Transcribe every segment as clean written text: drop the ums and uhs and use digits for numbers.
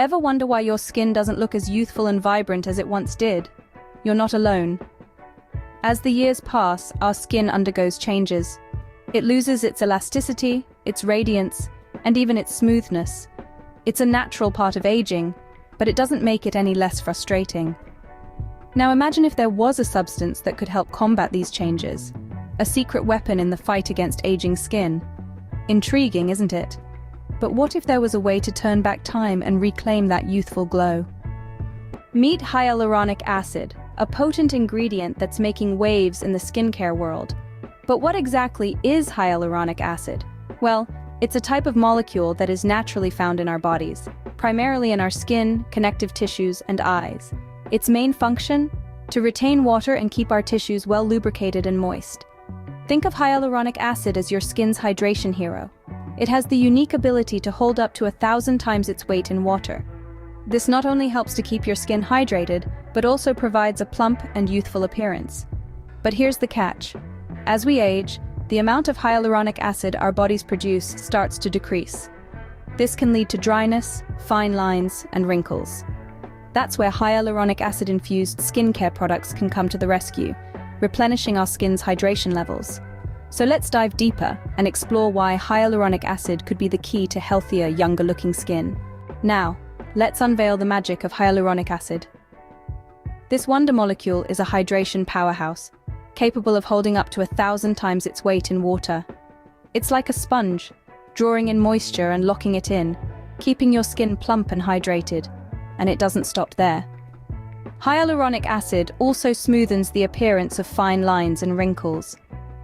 Ever wonder why your skin doesn't look as youthful and vibrant as it once did? You're not alone. As the years pass, our skin undergoes changes. It loses its elasticity, its radiance, and even its smoothness. It's a natural part of aging, but it doesn't make it any less frustrating. Now imagine if there was a substance that could help combat these changes. A secret weapon in the fight against aging skin. Intriguing, isn't it? But what if there was a way to turn back time and reclaim that youthful glow? Meet hyaluronic acid, a potent ingredient that's making waves in the skincare world. But what exactly is hyaluronic acid? Well, it's a type of molecule that is naturally found in our bodies, primarily in our skin, connective tissues, and eyes. Its main function? To retain water and keep our tissues well lubricated and moist. Think of hyaluronic acid as your skin's hydration hero. It has the unique ability to hold up to 1,000 times its weight in water. This not only helps to keep your skin hydrated, but also provides a plump and youthful appearance. But here's the catch. As we age, the amount of hyaluronic acid our bodies produce starts to decrease. This can lead to dryness, fine lines, and wrinkles. That's where hyaluronic acid-infused skincare products can come to the rescue, replenishing our skin's hydration levels. So let's dive deeper and explore why hyaluronic acid could be the key to healthier, younger-looking skin. Now, let's unveil the magic of hyaluronic acid. This wonder molecule is a hydration powerhouse, capable of holding up to 1,000 times its weight in water. It's like a sponge, drawing in moisture and locking it in, keeping your skin plump and hydrated. And it doesn't stop there. Hyaluronic acid also smoothens the appearance of fine lines and wrinkles.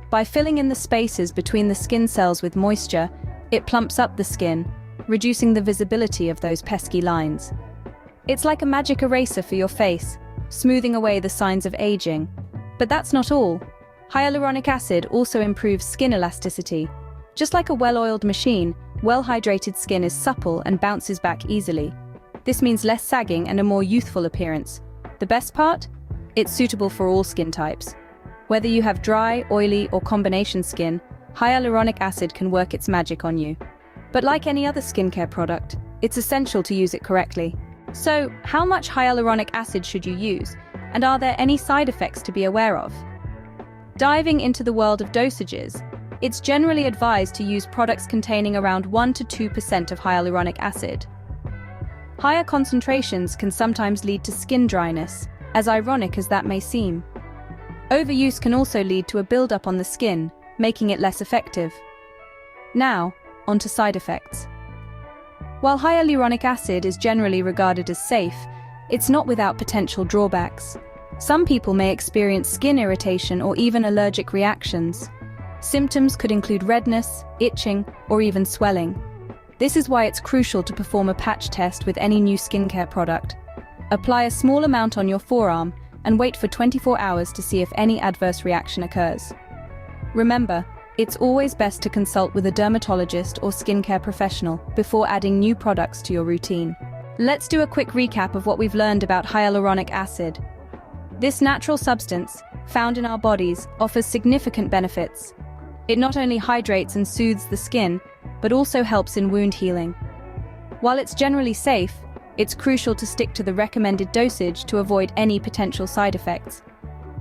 By filling in the spaces between the skin cells with moisture, it plumps up the skin, reducing the visibility of those pesky lines. It's like a magic eraser for your face, smoothing away the signs of aging. But that's not all. Hyaluronic acid also improves skin elasticity. Just like a well-oiled machine, well-hydrated skin is supple and bounces back easily. This means less sagging and a more youthful appearance. The best part? It's suitable for all skin types. Whether you have dry, oily, or combination skin, hyaluronic acid can work its magic on you. But like any other skincare product, it's essential to use it correctly. So, how much hyaluronic acid should you use? And are there any side effects to be aware of? Diving into the world of dosages, it's generally advised to use products containing around 1 to 2% of hyaluronic acid. Higher concentrations can sometimes lead to skin dryness, as ironic as that may seem. Overuse can also lead to a buildup on the skin, making it less effective. Now, onto side effects. While hyaluronic acid is generally regarded as safe, it's not without potential drawbacks. Some people may experience skin irritation or even allergic reactions. Symptoms could include redness, itching, or even swelling. This is why it's crucial to perform a patch test with any new skincare product. Apply a small amount on your forearm and wait for 24 hours to see if any adverse reaction occurs. Remember, it's always best to consult with a dermatologist or skincare professional before adding new products to your routine. Let's do a quick recap of what we've learned about hyaluronic acid. This natural substance, found in our bodies, offers significant benefits. It not only hydrates and soothes the skin, but also helps in wound healing. While it's generally safe, it's crucial to stick to the recommended dosage to avoid any potential side effects.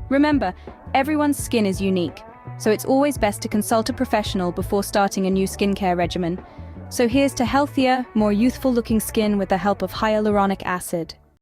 Remember, everyone's skin is unique, so it's always best to consult a professional before starting a new skincare regimen. So here's to healthier, more youthful-looking skin with the help of hyaluronic acid.